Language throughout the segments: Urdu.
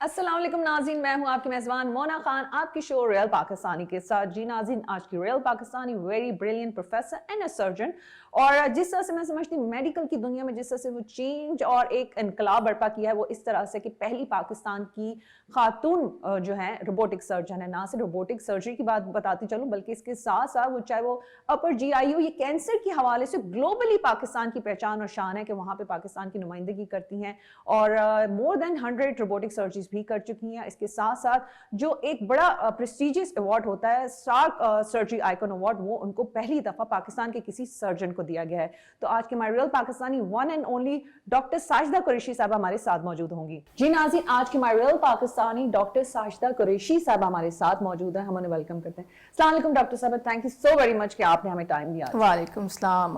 السلام علیکم ناظرین، میں ہوں آپ کی میزبان مونا خان آپ کی شو ریئل پاکستانی کے ساتھ. جی ناظرین، آج کی real Pakistani very brilliant professor and a surgeon, اور جس طرح سے میں سمجھتی ہوں میڈیکل کی دنیا میں جس طرح سے وہ چینج اور ایک انقلاب برپا کیا ہے، وہ اس طرح سے کہ پہلی پاکستان کی خاتون جو ہے روبوٹک سرجن ہے. نہ صرف روبوٹک سرجری کی بات بتاتی چلوں بلکہ اس کے ساتھ ساتھ وہ چاہے وہ اپر جی آئی ہو، یہ کینسر کے حوالے سے گلوبلی پاکستان کی پہچان اور شان ہے کہ وہاں پہ پاکستان کی نمائندگی کرتی ہیں، اور مور دین 100 روبوٹک سرجریز بھی کر چکی ہیں. اس کے ساتھ ساتھ جو ایک بڑا پریسٹیجیس ایوارڈ ہوتا ہے اسٹار سرجری آئیکن ایوارڈ، وہ ان کو پہلی دفعہ پاکستان کے کسی سرجن کو دیا گیا ہے. تو آج کے my real Pakistani one and only doctor Sajida Qureshi صاحبہ ہمارے ساتھ موجود ہوں گی. جی ناظرین، آج کی my real Pakistani doctor Sajida Qureshi صاحبہ ہمارے ساتھ موجود ہیں. ہم انہیں ویلکم کرتے ہیں. السلام علیکم ڈاکٹر صاحبہ، thank you so very much کہ آپ نے ہمیں ٹائم دیا. وعلیکم السلام.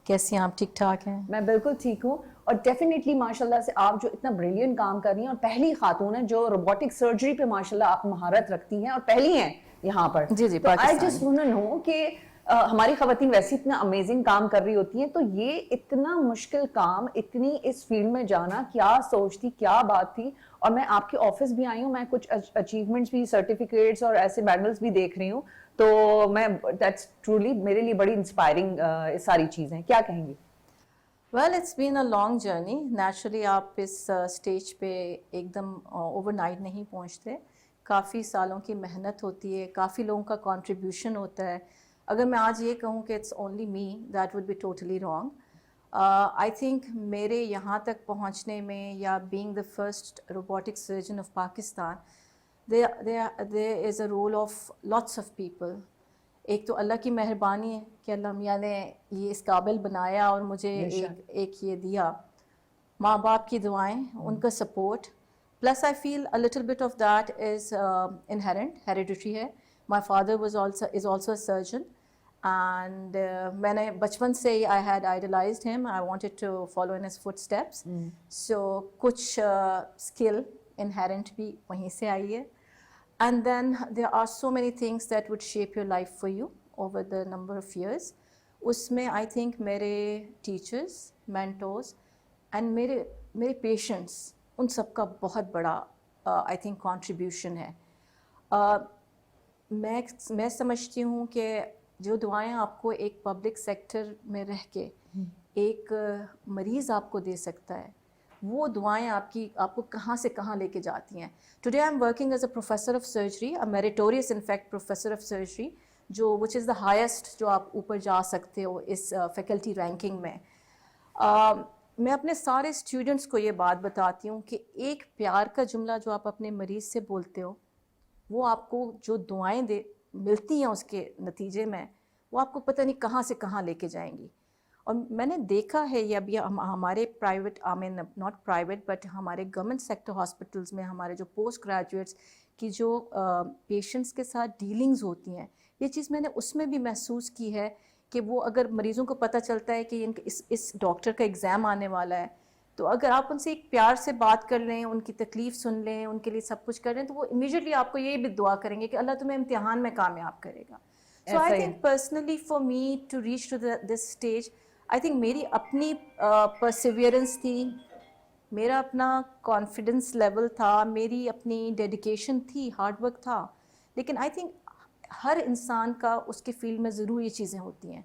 کیسی ہیں آپ؟ ٹھیک ٹھاک ہیں؟ میں بالکل ٹھیک ہوں، اور ڈیفینیٹلی ماشاءاللہ سے آپ جو اتنا بریلینٹ کام کر رہی ہیں، اور پہلی خاتون ہیں جو روبوٹک سرجری پہ ماشاءاللہ آپ مہارت رکھتی ہیں اور پہلی ہیں یہاں پر. جی تو I just want to know کہ ہماری خواتین ویسے اتنا امیزنگ کام کر رہی ہوتی ہیں، تو یہ اتنا مشکل کام، اتنی اس فیلڈ میں جانا کیا سوچ تھی، کیا بات تھی؟ اور میں آپ کے آفس بھی آئی ہوں، میں کچھ اچیومنٹس بھی، سرٹیفکیٹس اور ایسے میڈلز بھی دیکھ رہی ہوں، تو میں دیٹس ٹرولی میرے لیے بڑی انسپائرنگ ساری چیزیں. کیا کہیں گی؟ Well it's been a long journey. Naturally آپ اس اسٹیج پہ ایک دم اوور نائٹ نہیں پہنچتے. کافی سالوں کی محنت ہوتی ہے، کافی لوگوں کا کنٹریبیوشن ہوتا ہے. اگر میں آج یہ کہوں کہ it's only me, that would be totally wrong. I think میرے یہاں تک پہنچنے میں، یا being the first robotic surgeon of Pakistan, there is a role of lots of people. ایک تو اللہ کی مہربانی ہے کہ اللہ میاں نے یہ اس قابل بنایا اور مجھے ایک یہ دیا. ماں باپ کی دعائیں، ان کا support, plus I feel a little bit of that is inherent, hereditary ہے. My father is also a surgeon, and میں نے بچپن سے ہی I had idolized him. I wanted to follow in his footsteps. So کچھ skill inherent بھی وہیں سے آئی ہے. And then there are so many things that would shape your life for you over the number of years. اس میں I think میرے teachers, mentors and میرے patients، ان سب کا بہت بڑا I think contribution ہے. میں سمجھتی ہوں کہ جو دعائیں آپ کو ایک پبلک سیکٹر میں رہ کے ایک مریض آپ کو دے سکتا ہے، وہ دعائیں آپ کو کہاں سے کہاں لے کے جاتی ہیں. Today I am working as a professor of surgery, a meritorious in fact professor of surgery, جو وچ از دا ہائیسٹ جو آپ اوپر جا سکتے ہو اس فیکلٹی رینکنگ میں. میں اپنے سارے اسٹوڈنٹس کو یہ بات بتاتی ہوں کہ ایک پیار کا جملہ جو آپ اپنے مریض سے بولتے ہو، وہ آپ کو جو دعائیں ملتی ہیں اس کے نتیجے میں، وہ آپ کو پتہ نہیں کہاں سے کہاں لے کے جائیں گی. اور میں نے دیکھا ہے یہ ابھی ہمارے private, I mean not private but ہمارے گورنمنٹ سیکٹر ہاسپٹلس میں ہمارے جو پوسٹ گریجویٹس کی جو پیشنٹس کے ساتھ ڈیلنگز ہوتی ہیں، یہ چیز میں نے اس میں بھی محسوس کی ہے کہ وہ اگر مریضوں کو پتہ چلتا ہے کہ اس ڈاکٹر کا ایگزام آنے والا ہے، تو اگر آپ ان سے ایک پیار سے بات کر لیں، ان کی تکلیف سن لیں، ان کے لیے سب کچھ کر لیں، تو وہ امیجیٹلی آپ کو یہ بھی دعا کریں گے کہ اللہ تمہیں امتحان میں کامیاب کرے گا. So I think personally for me to reach to this stage, I think میری اپنی پرسیویئرنس تھی، میرا اپنا کانفیڈنس لیول تھا، میری اپنی ڈیڈیکیشن تھی، ہارڈ ورک تھا. لیکن آئی تھنک ہر انسان کا اس کے فیلڈ میں ضرور یہ چیزیں ہوتی ہیں،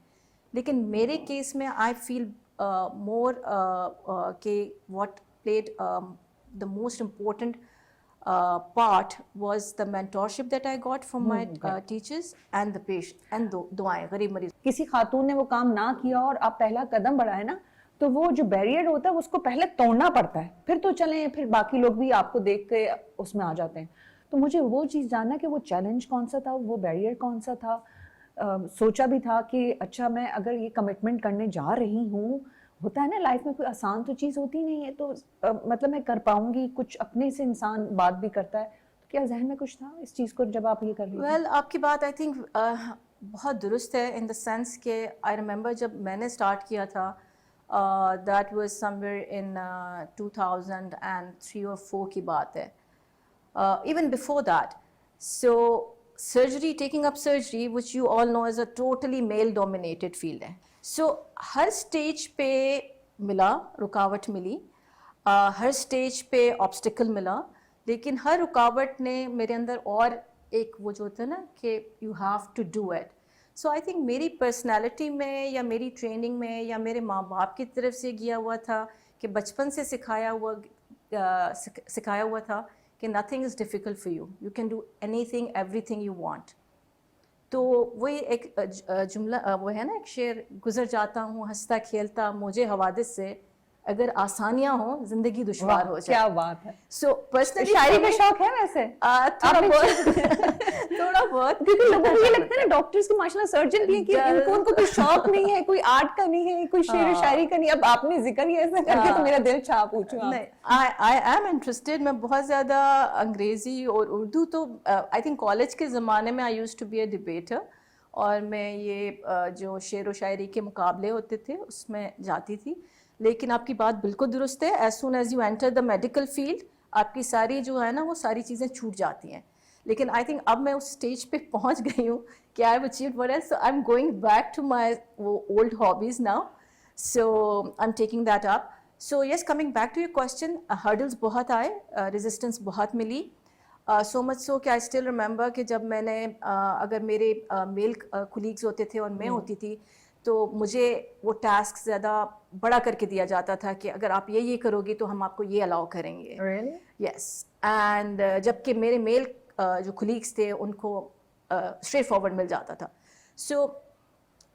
لیکن میرے کیس میں آئی فیل مور کہ what played the most important part was the mentorship that I got from my teachers and the patient and دعائیں غریب مریض. کسی خاتون نے وہ کام نہ کیا اور آپ پہلا قدم بڑھائے نا، تو وہ جو بیریئر ہوتا ہے اس کو پہلے توڑنا پڑتا ہے، پھر تو چلیں، پھر باقی لوگ بھی آپ کو دیکھ کے اس میں آ جاتے ہیں. تو مجھے وہ چیز جاننا کہ وہ چیلنج کون سا تھا، وہ بیریئر کون سا تھا. سوچا بھی تھا کہ اچھا میں اگر یہ کمٹمنٹ کرنے جا رہی ہوں، ہوتا ہے نا لائف میں کوئی آسان تو چیز ہوتی نہیں ہے، تو مطلب میں کر پاؤں گی، کچھ اپنے سے انسان بات بھی کرتا ہے. تو کیا ذہن میں کچھ تھا اس چیز کو جب آپ یہ کر رہی تھیں؟ ویل آپ کی بات آئی تھنک بہت درست ہے ان دا سینس کہ آئی ریمبر جب میں نے اسٹارٹ کیا تھا، دیٹ واز سم ویئر ان 2003 اور 4 کی بات ہے، even before that. So surgery, taking up surgery, which you all know is a totally male dominated field ہے. So ہر stage پہ ملا رکاوٹ ملی، ہر stage پہ obstacle ملا. لیکن ہر رکاوٹ نے میرے اندر اور ایک وہ جو ہوتا ہے نا کہ you have to do it. So I think میری پرسنالٹی میں یا میری ٹریننگ میں یا میرے ماں باپ کی طرف سے کیا ہوا تھا کہ بچپن سے سکھایا ہوا تھا کہ nothing is difficult for you, you can do any thing every thing you want. تو وہی ایک جملہ وہ ہے نا ایک شعر, گزر جاتا ہوں ہنستا کھیلتا مجھے حوادث سے, اگر آسانیاں ہوں زندگی دشوار ہو جائے. کیا بات ہے. سو پرسنلی شاعری کا شوق ہے ویسے تھوڑا بہت کیونکہ لوگوں کو یہ لگتا ہے نا ڈاکٹرز کی ماشاء اللہ سرجن بھی ہیں کہ ان کو کوئی شوق نہیں ہے, کوئی آرٹ کا نہیں ہے, کوئی شعر و شاعری کا نہیں. اب آپ نے ذکر ہی ایسا کر کے تو میرا دل چاہ پوچھوں. I am interested. میں بہت زیادہ انگریزی اور اردو تو آئی تھنک کالج کے زمانے میں I used to be a debater, اور میں یہ جو شعر و شاعری کے مقابلے ہوتے تھے اس میں جاتی تھی. لیکن آپ کی بات بالکل درست ہے, as soon as you enter the medical field آپ کی ساری جو ہے نا وہ ساری چیزیں چھوٹ جاتی ہیں. لیکن آئی تھنک اب میں اس اسٹیج پہ پہنچ گئی ہوں کہ I have achieved what else, so I am going back to my وہ old hobbies now, so I am taking that up. So yes, coming back to your question, hurdles بہت آئے, ریزسٹنس بہت ملی, سو مچ سو کہ آئی اسٹل ریممبر کہ جب میں نے اگر میرے میل کولیگز ہوتے تھے اور میں ہوتی تھی تو مجھے وہ ٹاسک زیادہ بڑا کر کے دیا جاتا تھا کہ اگر آپ یہ کرو گی تو ہم آپ کو یہ الاؤ کریں گے. یس, اینڈ جب کہ میرے میل جو کولیگس تھے ان کو اسٹریٹ فارورڈ مل جاتا تھا. سو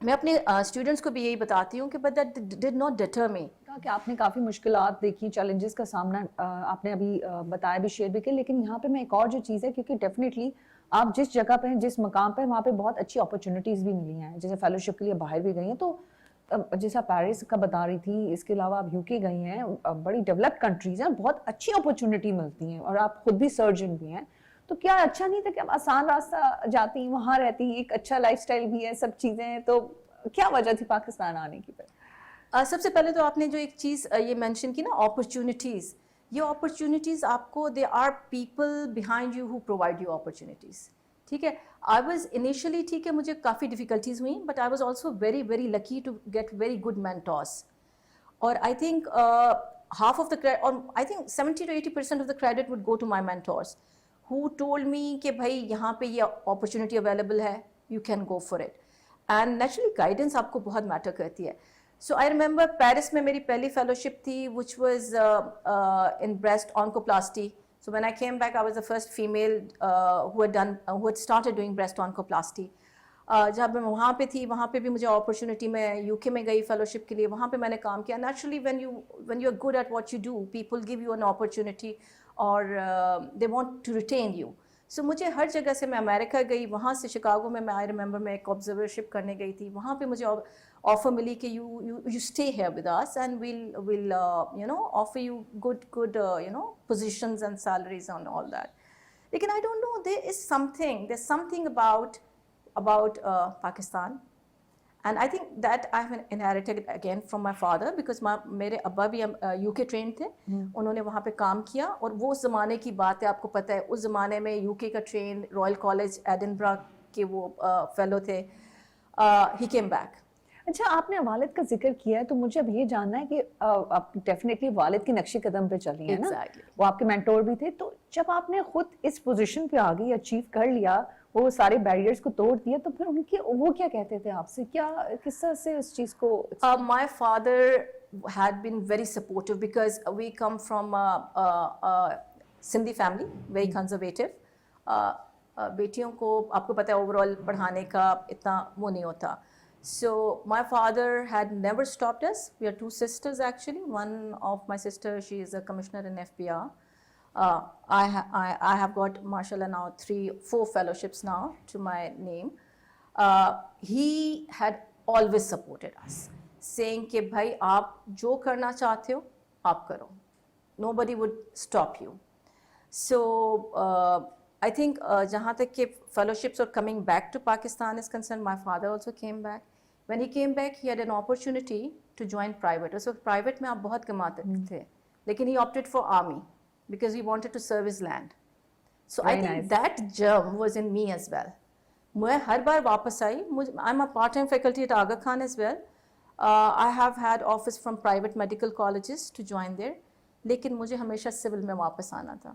میں اپنے اسٹوڈنٹس کو بھی یہی بتاتی ہوں کہ but that did not deter me. کہ آپ نے کافی مشکلات دیکھی, چیلنجز کا سامنا آپ نے ابھی بتایا بھی, شیئر بھی کیا, لیکن یہاں پہ میں ایک اور جو چیز ہے, کیونکہ ڈیفینیٹلی آپ جس جگہ پہ ہیں, جس مقام پہ, وہاں پہ بہت اچھی اپرچونیٹیز بھی ملی ہیں, جیسے فیلوشپ کے لیے باہر بھی گئی ہیں, تو جیسا پیرس کا بتا رہی تھی, اس کے علاوہ آپ یو کے گئی ہیں, بڑی ڈیولپڈ کنٹریز ہیں, بہت اچھی اپرچونیٹی ملتی ہیں, اور آپ خود بھی سرجن بھی ہیں. تو کیا اچھا نہیں تھا کہ آپ آسان راستہ جاتی, وہاں رہتی, ایک اچھا لائف اسٹائل بھی ہے, سب چیزیں ہیں, تو کیا وجہ تھی پاکستان آنے کی؟ سب سے پہلے تو آپ نے جو ایک چیز یہ مینشن کی نا, اپرچونیٹیز, یہ اپرچونیٹیز آپ کو they are people behind you who provide you opportunities. ٹھیک ہے, آئی واز انیشلی, ٹھیک ہے, مجھے کافی ڈیفیکلٹیز ہوئیں, but I was also very very lucky to get very good mentors. اور I think half of the credit, or I think 70 to 80% of the credit would go to my mentors who told me کہ بھائی یہاں پہ یہ opportunity available ہے, you can go for it. And naturally guidance آپ کو بہت میٹر کرتی ہے. So I remember پیرس میں میری پہلی fellowship تھی which was in breast oncoplasty. So when I came back I was the first female who had started doing breast oncoplasty. جب میں وہاں پہ تھی, وہاں پہ بھی مجھے اپرچونیٹی, میں یو کے میں گئی فیلوشپ کے لیے, وہاں پہ میں نے کام کیا. Naturally when you are good at what you do, people give you an opportunity اور they want to retain you. So مجھے ہر جگہ سے, میں امریکہ گئی, وہاں سے شکاگو میں آئی ریممبر میں ایک آبزرورشپ کرنے گئی تھی, وہاں پہ مجھے آفر ملی کہ you stay here with us and well you know offer you good you know positions and salaries and all that. لیکن I don't know, there is something about Pakistan, and I think that I have inherited again from my father because میرے ابا بھی یو کے ٹرین تھے, انہوں نے وہاں پہ کام کیا, اور وہ زمانے کی بات ہے, آپ کو پتہ ہے اس زمانے میں یو کے کا ٹرین, رائل کالج ایڈنبرا کے وہ فیلو تھے, he came back. اچھا, آپ نے والد کا ذکر کیا ہے, تو مجھے اب یہ جاننا ہے کہ آپ ڈیفینیٹلی والد کے نقش قدم پہ چلی ہیں نا, وہ آپ کے مینٹور بھی تھے, تو جب آپ نے خود اس پوزیشن پہ آ گئی, اچیو کر لیا, وہ سارے بیریئرز کو توڑ دیا, تو پھر ان کے وہ کیا کہتے تھے آپ سے, کیا کس طرح سے اس چیز کو؟ My father had been very supportive because we come from a Sindhi family, very conservative. بیٹیوں کو آپ کو پتہ ہے اوور آل پڑھانے کا اتنا وہ نہیں ہوتا. So my father had never stopped us. We are two sisters actually. One of my sister, she is a commissioner in FBR. I have got mashallah now 3-4 fellowships now to my name. He had always supported us, saying کہ بھائی آپ جو کرنا چاہتے ہو آپ کرو, nobody would stop you. So I think جہاں تک کہ fellowships or coming back to Pakistan is concerned, my father also came back. When he came back, he had an opportunity to join private. So private میں آپ بہت کماتے تھے, لیکن he opted for army because he wanted to serve his land. So I think that germ was in me as well. میں ہر بار واپس آئی, I'm a part-time faculty at Aga Khan as well. I have had offers from private medical colleges to join there, لیکن مجھے ہمیشہ سول میں واپس آنا تھا.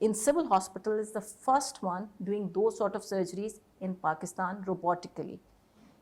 in civil hospital is the first one doing those sort of surgeries in Pakistan robotically.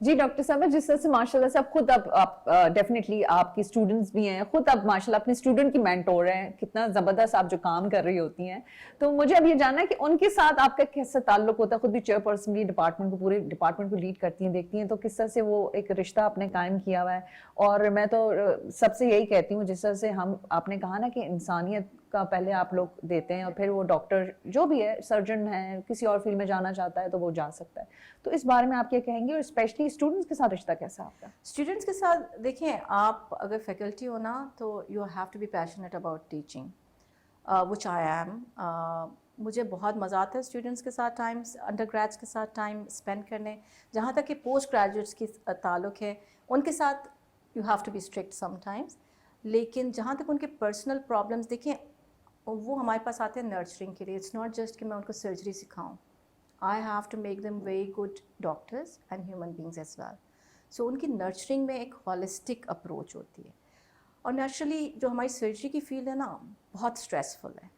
جی ڈاکٹر صاحبہ جس طرح سے ماشاء اللہ سے آپ خود آپ ڈیفینیٹلی آپ کی اسٹوڈنٹس بھی ہیں, خود آپ ماشاء اللہ اپنے اسٹوڈنٹ کی مینٹور ہیں, کتنا زبردست آپ جو کام کر رہی ہوتی ہیں, تو مجھے اب یہ جاننا ہے کہ ان کے ساتھ آپ کا کیسا تعلق ہوتا ہے, خود بھی چیئر پرسن بھی ڈپارٹمنٹ کو پورے ڈپارٹمنٹ کو لیڈ کرتی ہیں, دیکھتی ہیں, تو کس طرح سے وہ ایک رشتہ آپ نے قائم کیا ہوا ہے. اور میں تو سب سے یہی کہتی ہوں جس طرح سے آپ نے کہا نا کہ انسانیت کا پہلے آپ لوگ دیتے ہیں اور پھر وہ ڈاکٹر جو بھی ہے, سرجن ہے, کسی اور فیلڈ میں جانا چاہتا ہے تو وہ جا سکتا ہے, تو اس بارے میں آپ کیا کہیں گے, اور اسپیشلی اسٹوڈنٹس کے ساتھ رشتہ کیسا آپ کا؟ اسٹوڈنٹس کے ساتھ دیکھیں, آپ اگر فیکلٹی ہو نا تو you have to be passionate about teaching, which I am. مجھے بہت مزہ آتا ہے اسٹوڈنٹس کے ساتھ ٹائم, انڈر گریجس کے ساتھ ٹائم اسپینڈ کرنے. جہاں تک کہ پوسٹ گریجویٹس کی تعلق ہے, ان کے ساتھ you have to be strict sometimes, لیکن جہاں تک ان کے پرسنل پرابلمس, دیکھیں وہ ہمارے پاس آتے ہیں نرچرنگ کے لیے. اٹس ناٹ جسٹ کہ میں ان کو سرجری سکھاؤں, I have to make them very good doctors and human beings as well. So ان کی نرچرنگ میں ایک ہالسٹک اپروچ ہوتی ہے. اور نیچرلی جو ہماری سرجری کی فیلڈ ہے نا, بہت اسٹریسفل ہے,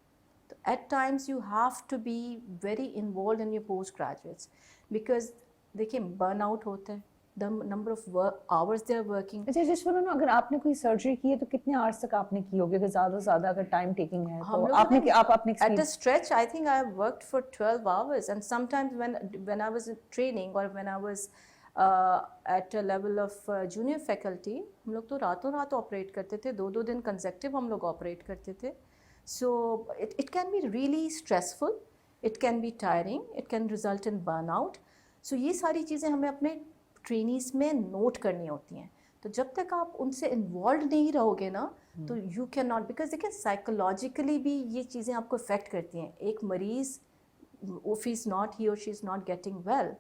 تو at times you have to be very involved in your postgraduates, because دیکھیں برن آؤٹ ہوتا ہے, the number of hours they are working. اچھا جس پر اگر آپ نے کوئی سرجری کی ہے تو کتنے آورس تک آپ نے کی ہوگی, اگر زیادہ سے زیادہ اگر ٹائم ٹیکنگ ہے تو آپ نے آپ اپنے at a stretch I think I have worked for 12 hours, and sometimes when I was in training or when I was at a level of junior faculty, ہم لوگ تو راتوں رات آپریٹ کرتے تھے, 2 دن کنزیکٹیو ہم لوگ آپریٹ کرتے تھے. So it can be really stressful, it can be tiring, it can result in burnout. So یہ ساری چیزیں ہمیں اپنے ٹرینیز میں نوٹ کرنی ہوتی ہیں. تو جب تک آپ ان سے انوالوڈ نہیں رہو گے نا تو یو کین ناٹ, بیکاز دیکھیں سائیکولوجیکلی بھی یہ چیزیں آپ کو افیکٹ کرتی ہیں. ایک مریض if he is not, he or she is not getting well,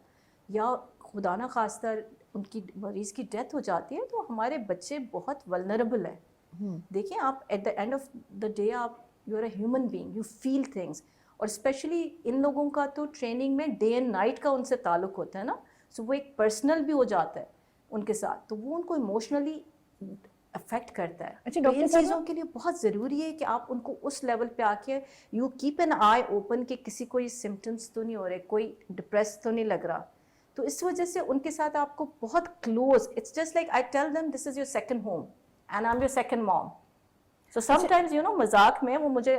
یا خدا نہ خواستہ ان کی مریض کی ڈیتھ ہو جاتی ہے, تو ہمارے بچے بہت ولنریبل ہیں. دیکھیں آپ at the end of the day آپ you are a human being, you feel things, اور اسپیشلی ان لوگوں کا تو ٹریننگ میں ڈے اینڈ نائٹ کا ان سے تعلق ہوتا ہے نا, سو وہ ایک پرسنل بھی ہو جاتا ہے ان کے ساتھ, تو وہ ان کو ایموشنلی افیکٹ کرتا ہے. اچھا ان چیزوں کے لیے بہت ضروری ہے کہ آپ ان کو اس لیول پہ آ کے you keep an eye open کہ کسی کو یہ سمٹمس تو نہیں ہو رہے, کوئی ڈپریس تو نہیں لگ رہا. تو اس وجہ سے ان کے ساتھ آپ کو بہت close, it's just like I tell them this is your second home and I am your second mom. So sometimes you know مذاق میں وہ مجھے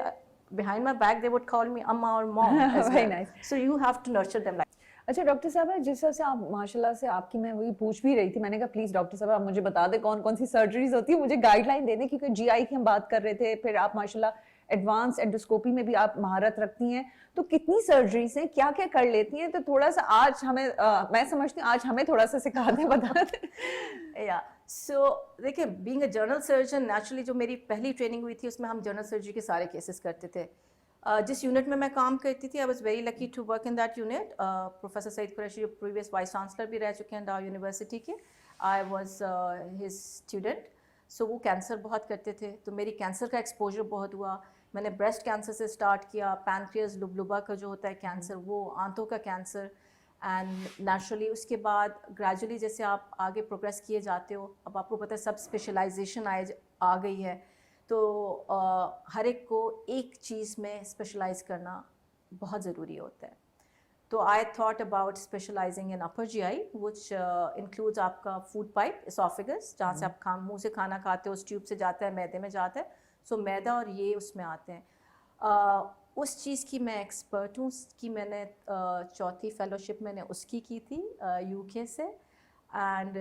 behind my back they would call me amma or mom as Very well. nice. So you have to nurture them like. اچھا ڈاکٹر صاحب جس طرح سے آپ ماشاء اللہ سے آپ کی میں وہی پوچھ بھی رہی تھی, میں نے کہا پلیز ڈاکٹر صاحب آپ مجھے بتا دیں کون کون سی سرجریز ہوتی ہیں, مجھے گائیڈ لائن دے دیں, کیونکہ جی آئی کی ہم بات کر رہے تھے, پھر آپ ماشاء اللہ ایڈوانس اینڈوسکوپی میں بھی آپ مہارت رکھتی ہیں, تو کتنی سرجریز ہیں, کیا کیا کر لیتی ہیں, تو تھوڑا سا آج ہمیں میں سمجھتی ہوں آج ہمیں تھوڑا سا سکھا دیں, بتا دیں. یا سو دیکھیں being a general surgeon, naturally جو میری پہلی ٹریننگ ہوئی تھی اس میں ہم جنرل سرجری کے سارے کیسز کرتے تھے. جس یونٹ میں کام کرتی تھی, I was very lucky to work in that unit. Professor Saeed Qureshi جو پریویس وائس چانسلر بھی رہ چکے ہیں ڈاؤ یونیورسٹی کے, آئی واز ہز اسٹوڈنٹ. سو وہ کینسر بہت کرتے تھے, تو میری کینسر کا ایکسپوجر بہت ہوا. میں نے بریسٹ کینسر سے اسٹارٹ کیا, پینکریاس لبلبا کا جو ہوتا ہے کینسر, وہ آنتوں کا کینسر, اینڈ نیچرلی اس کے بعد گریجولی جیسے آپ آگے پروگریس کیے جاتے ہو, اب آپ کو پتہ ہے سب اسپیشلائزیشن آ گئی ہے, تو ہر ایک کو ایک چیز میں اسپیشلائز کرنا بہت ضروری ہوتا ہے. تو I thought about specialising in upper GI which وچ انکلوڈز آپ کا فوڈ پائپ, اسوفیگس, جہاں سے آپ منہ سے کھانا کھاتے ہو, اس ٹیوب سے جاتا ہے, میدے میں جاتا ہے. سو میدا اور یہ اس میں آتے ہیں. اس چیز کی میں ایکسپرٹ ہوں, اس کی میں نے 4تھی فیلوشپ میں نے اس کی تھی یو کے سے. اینڈ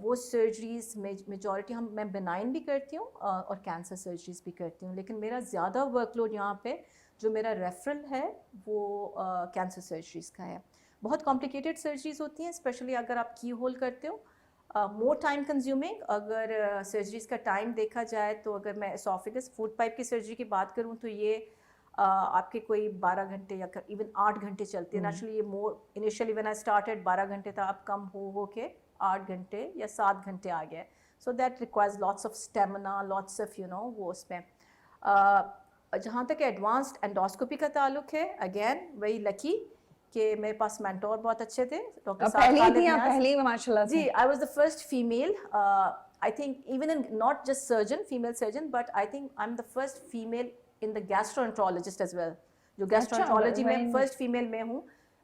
وہ سرجریز میجورٹی میں بینائن بھی کرتی ہوں اور کینسر سرجریز بھی کرتی ہوں, لیکن میرا زیادہ ورک لوڈ یہاں پہ جو میرا ریفرل ہے وہ کینسر سرجریز کا ہے. بہت کمپلیکیٹڈ سرجریز ہوتی ہیں, اسپیشلی اگر آپ کی ہول کرتے ہو, مور ٹائم کنزیومنگ. اگر سرجریز کا ٹائم دیکھا جائے تو اگر میں اسوفیگس فوڈ پائپ کی سرجری کی بات کروں تو یہ آپ کے کوئی 12 گھنٹے یا ایون 8 گھنٹے چلتی ہے. نیچرلی یہ مور انیشلی وین آئی اسٹارٹیڈ 12 گھنٹے تھا, اب کم ہو کے 8 گھنٹے یا 7 گھنٹے آ گیا. So that requires lots of stamina, lots of وہ اس میں. جہاں تک ایڈوانسڈ اینڈوسکوپی کا تعلق ہے, اگین ویری لکی کہ میرے پاس مینٹور بہت اچھے تھے, ڈاکٹر پہلی ماشاء اللہ. جی I was the first female, I think even in not just surgeon, female surgeon, but I think I am the first female in the gastroenterologist as well. جو گیسٹرونٹرولوجی میں فرسٹ فیمیل میں ہوں,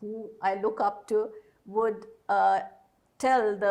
who I look up to would tell the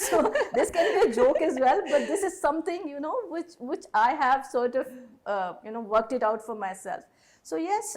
So this can be a joke as well, but this is something, you know, which I have sort of worked it out for myself. So yes,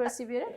persevered.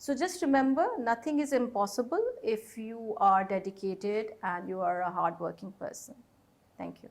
So just remember, nothing is impossible if you are dedicated and you are a hard-working person. Thank you.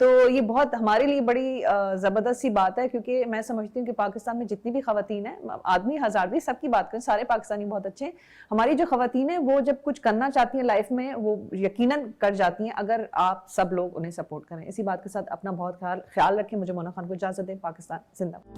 تو یہ بہت ہمارے لیے بڑی زبردست سی بات ہے، کیونکہ میں سمجھتی ہوں کہ پاکستان میں جتنی بھی خواتین ہیں، آدمی ہزار بھی، سب کی بات کریں، سارے پاکستانی بہت اچھے ہیں. ہماری جو خواتین ہیں وہ جب کچھ کرنا چاہتی ہیں لائف میں وہ یقیناً کر جاتی ہیں، اگر آپ سب لوگ انہیں سپورٹ کریں. اسی بات کے ساتھ اپنا بہت خیال رکھیں. مجھے مونا خان کو اجازت دیں. پاکستان زندہ باد.